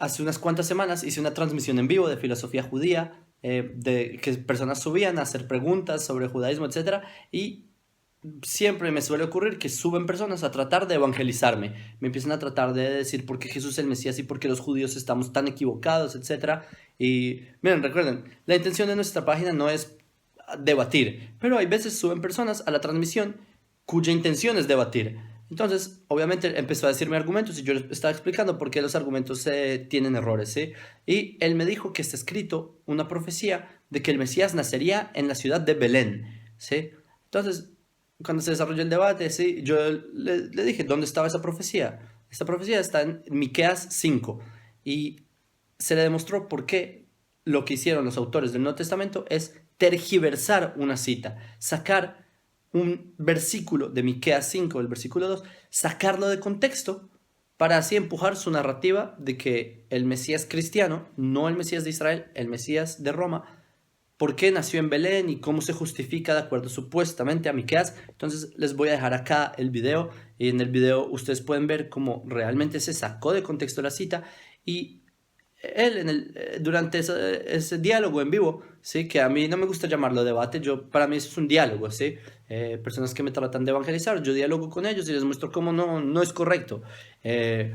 hace unas cuantas semanas hice una transmisión en vivo de filosofía judía, de que personas subían a hacer preguntas sobre judaísmo, etcétera, y siempre me suele ocurrir que suben personas a tratar de evangelizarme, me empiezan a tratar de decir por qué Jesús es el Mesías y por qué los judíos estamos tan equivocados, etcétera. Y miren, recuerden, la intención de nuestra página no es debatir, pero hay veces suben personas a la transmisión cuya intención es debatir. Entonces, obviamente, empezó a decirme argumentos y yo le estaba explicando por qué los argumentos tienen errores, ¿sí? Y él me dijo que está escrito una profecía de que el Mesías nacería en la ciudad de Belén, ¿sí? Entonces, cuando se desarrolló el debate, ¿sí? Yo le dije, ¿dónde estaba esa profecía? Esta profecía está en Miqueas 5 y se le demostró por qué lo que hicieron los autores del Nuevo Testamento es tergiversar una cita, sacar un versículo de Miqueas 5, el versículo 2, sacarlo de contexto para así empujar su narrativa de que el Mesías cristiano, no el Mesías de Israel, el Mesías de Roma, por qué nació en Belén y cómo se justifica de acuerdo supuestamente a Miqueas. Entonces les voy a dejar acá el video y en el video ustedes pueden ver cómo realmente se sacó de contexto la cita y él durante ese diálogo en vivo, ¿sí? Que a mí no me gusta llamarlo debate, para mí eso es un diálogo, ¿sí? Personas que me tratan de evangelizar, yo dialogo con ellos y les muestro cómo no es correcto eh,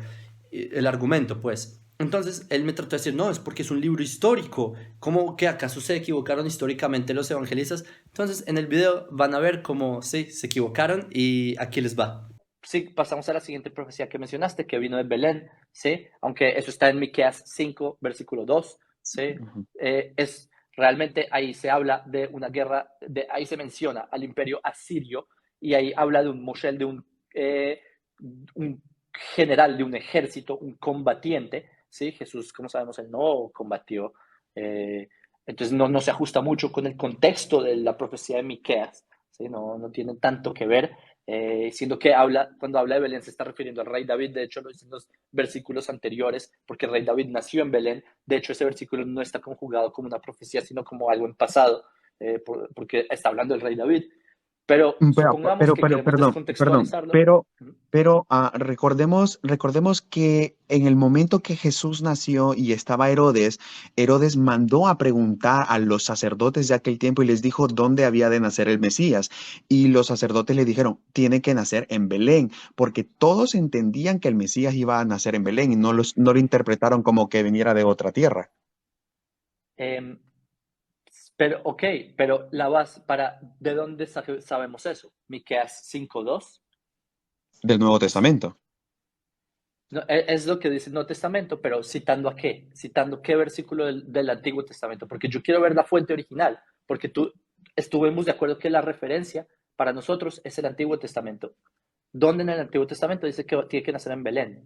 el argumento, pues. Entonces él me trató de decir, no, es porque es un libro histórico, ¿cómo que acaso se equivocaron históricamente los evangelistas? Entonces en el video van a ver cómo sí, se equivocaron y aquí les va. Sí, pasamos a la siguiente profecía que mencionaste, que vino de Belén, ¿sí? Aunque eso está en Miqueas 5, versículo 2, ¿sí? Ujú. Es realmente ahí se habla de una guerra, ahí se menciona al imperio asirio y ahí habla de un moshel, un general de un ejército, un combatiente, ¿sí? Jesús, como sabemos, él no combatió, eh, entonces no se ajusta mucho con el contexto de la profecía de Miqueas, ¿sí? No tiene tanto que ver, siendo que cuando habla de Belén se está refiriendo al rey David, de hecho lo dicen los versículos anteriores, porque el rey David nació en Belén, de hecho ese versículo no está conjugado como una profecía, sino como algo en pasado, porque está hablando del rey David, pero supongamos que queremos Perdón, descontextualizarlo. pero recordemos que en el momento que Jesús nació y estaba Herodes, Herodes mandó a preguntar a los sacerdotes de aquel tiempo y les dijo dónde había de nacer el Mesías. Y los sacerdotes le dijeron, tiene que nacer en Belén, porque todos entendían que el Mesías iba a nacer en Belén y no lo interpretaron como que viniera de otra tierra. Eh, pero, ok, pero ¿de dónde sabemos eso? Miqueas 5:2. Del Nuevo Testamento. No, es lo que dice el Nuevo Testamento, pero ¿citando a qué? ¿Citando qué versículo del Antiguo Testamento? Porque yo quiero ver la fuente original, porque estuvimos de acuerdo que la referencia para nosotros es el Antiguo Testamento. ¿Dónde en el Antiguo Testamento dice que tiene que nacer en Belén?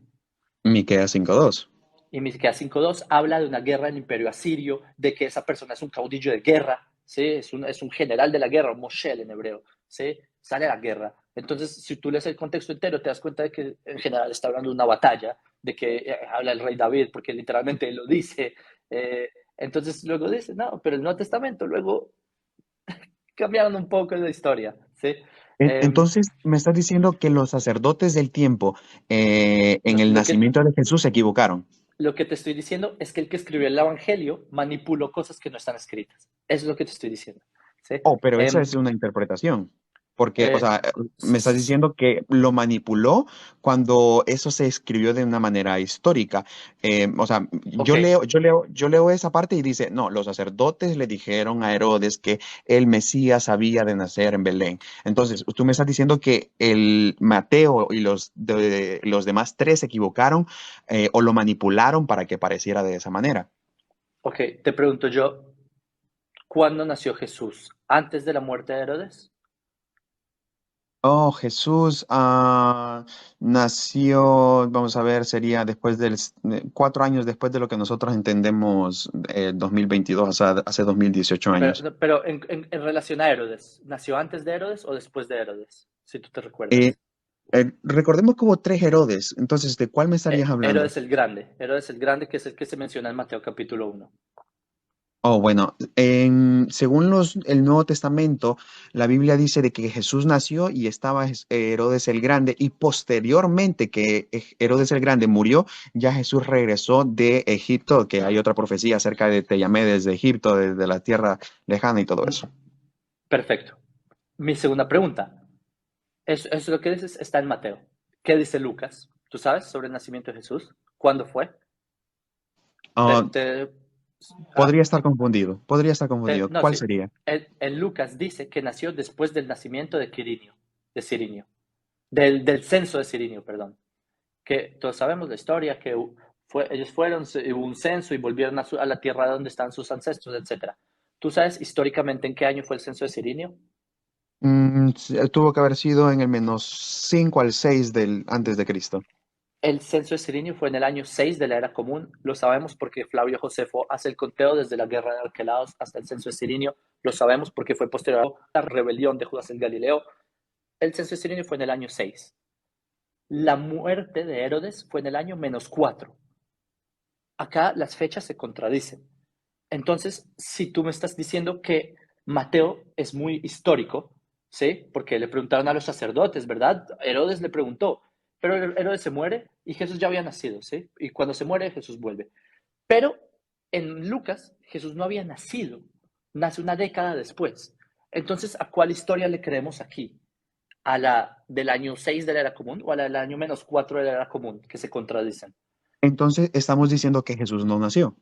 Miqueas 5:2. Y Miqueas 5:2 habla de una guerra en el Imperio Asirio, de que esa persona es un caudillo de guerra, ¿sí? Es un general de la guerra, un moshel en hebreo, ¿sí? Sale a la guerra. Entonces, si tú lees el contexto entero, te das cuenta de que en general está hablando de una batalla, de que habla el rey David, porque literalmente él lo dice. Entonces, luego dice, no, pero el Nuevo Testamento, luego cambiaron un poco la historia, ¿sí? Eh, Entonces, me estás diciendo que los sacerdotes del tiempo en no, el nacimiento de Jesús se equivocaron. lo que te estoy diciendo es que el que escribió el Evangelio manipuló cosas que no están escritas. Eso es lo que te estoy diciendo, ¿sí? Oh, pero esa Eh, es una interpretación. Porque, o eh, sea, me estás diciendo que lo manipuló cuando eso se escribió de una manera histórica. O sea, ok, yo leo esa parte y dice, no, los sacerdotes le dijeron a Herodes que el Mesías había de nacer en Belén. Entonces, tú me estás diciendo que el Mateo y los demás tres se equivocaron o lo manipularon para que pareciera de esa manera. ok, te pregunto yo, ¿cuándo nació Jesús? ¿Antes de la muerte de Herodes? Oh, Jesús nació, vamos a ver, sería después 4 años después de lo que nosotros entendemos 2022, o sea, hace 2018 años. Pero en relación a Herodes, ¿nació antes de Herodes o después de Herodes? Si tú te Eh, recuerdas. recordemos que hubo tres Herodes, entonces, ¿de cuál me estarías hablando? Herodes el Grande, que es el que se menciona en Mateo capítulo 1. Oh, bueno, según el Nuevo Testamento, la Biblia dice de que Jesús nació y estaba Herodes el Grande y posteriormente que Herodes el Grande murió, ya Jesús regresó de Egipto, que hay otra profecía acerca de te llamé desde Egipto, desde la tierra lejana y todo eso. Perfecto. Mi segunda pregunta. Eso lo que dices está en Mateo. ¿Qué dice Lucas? ¿Tú sabes sobre el nacimiento de Jesús? ¿Cuándo fue? Te, Ah, te, podría ¿ah? estar confundido, podría estar confundido. No, ¿Cuál sí. sería? En Lucas dice que nació después del nacimiento de Quirinio, de Cirinio, del censo de Cirinio, perdón. Que todos sabemos la historia, que ellos fueron, hubo un censo y volvieron a la tierra donde están sus ancestros, etcétera. ¿Tú sabes históricamente en qué año fue el censo de Cirinio? Tuvo que haber sido en el -5 al 6 del antes de Cristo. El censo de Cirinio fue en el año 6 de la era común. Lo sabemos porque Flavio Josefo hace el conteo desde la guerra de Arquelaos hasta el censo de Cirinio. Lo sabemos porque fue posterior a la rebelión de Judas en Galileo. El censo de Cirinio fue en el año 6. La muerte de Herodes fue en el año -4. Acá las fechas se contradicen. Entonces, si tú me estás diciendo que Mateo es muy histórico, ¿sí? Porque le preguntaron a los sacerdotes, ¿verdad? Herodes le preguntó, pero Herodes se muere y Jesús ya había nacido, ¿sí? Y cuando se muere, Jesús vuelve. Pero en Lucas, Jesús no había nacido, nace una década después. Entonces, ¿a cuál historia le creemos aquí? ¿A la del año 6 de la era común o a la del año -4 de la era común, que se contradicen? Entonces, estamos diciendo que Jesús no nació.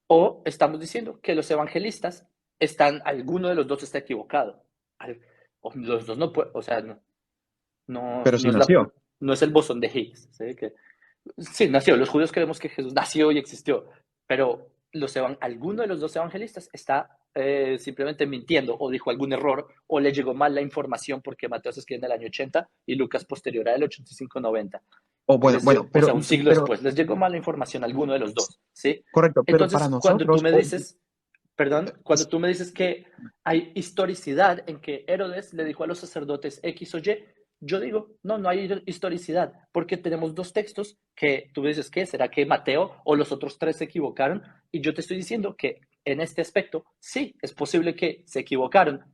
O estamos diciendo que los evangelistas alguno de los dos está equivocado. O los dos no puede, o sea, Pero no sí es nació. no es el bosón de Higgs. ¿Sí? Sí, nació. Los judíos creemos que Jesús nació y existió, pero alguno de los dos evangelistas está simplemente mintiendo o dijo algún error o le llegó mal la información porque Mateo se escribe en el año 80 y Lucas posterior al 85-90. O bueno, bueno, O sea, un siglo pero después, les llegó mal la información a alguno de los dos, ¿sí? correcto, pero para Entonces, cuando tú nosotros, me dices, perdón, cuando es- tú me dices que hay historicidad en que Herodes le dijo a los sacerdotes X o Y, yo digo, no, no hay historicidad, porque tenemos dos textos que tú dices, ¿qué? ¿Será que Mateo o los otros tres se equivocaron? Y yo te estoy diciendo que en este aspecto, sí, es posible que se equivocaron.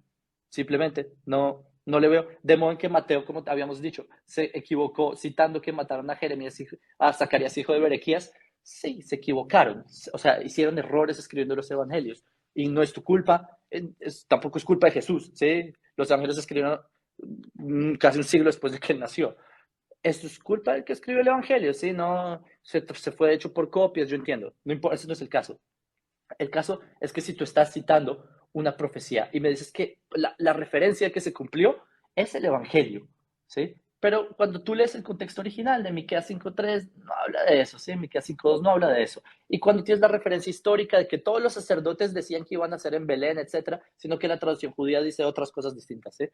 Simplemente no le veo. De modo en que Mateo, como te habíamos dicho, se equivocó citando que mataron a Jeremías, a Zacarías, hijo de Berequías. Sí, se equivocaron. O sea, hicieron errores escribiendo los evangelios. Y no es tu culpa, tampoco es culpa de Jesús. ¿Sí? Los evangelios se escribieron casi un siglo después de que él nació. Esto es culpa del que escribió el evangelio. ¿Sí? No, se fue hecho por copias, yo entiendo. No importa, ese no es el caso. El caso es que si tú estás citando una profecía y me dices que la referencia que se cumplió es el Evangelio, ¿sí? Pero cuando tú lees el contexto original de Miqueas 5:3, no habla de eso, ¿sí? Miqueas 5:2 no habla de eso. Y cuando tienes la referencia histórica de que todos los sacerdotes decían que iban a ser en Belén, etcétera, sino que la traducción judía dice otras cosas distintas, ¿sí?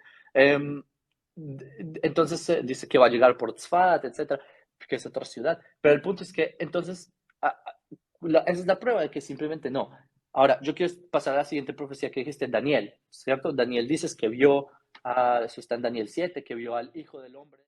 Entonces dice que va a llegar por Tzfat, etcétera, que es otra ciudad. Pero el punto es que entonces esa es la prueba de que simplemente no. Ahora, yo quiero pasar a la siguiente profecía que dijiste, Daniel, ¿cierto? Daniel dices que vio, eso está en Daniel 7, que vio al Hijo del Hombre.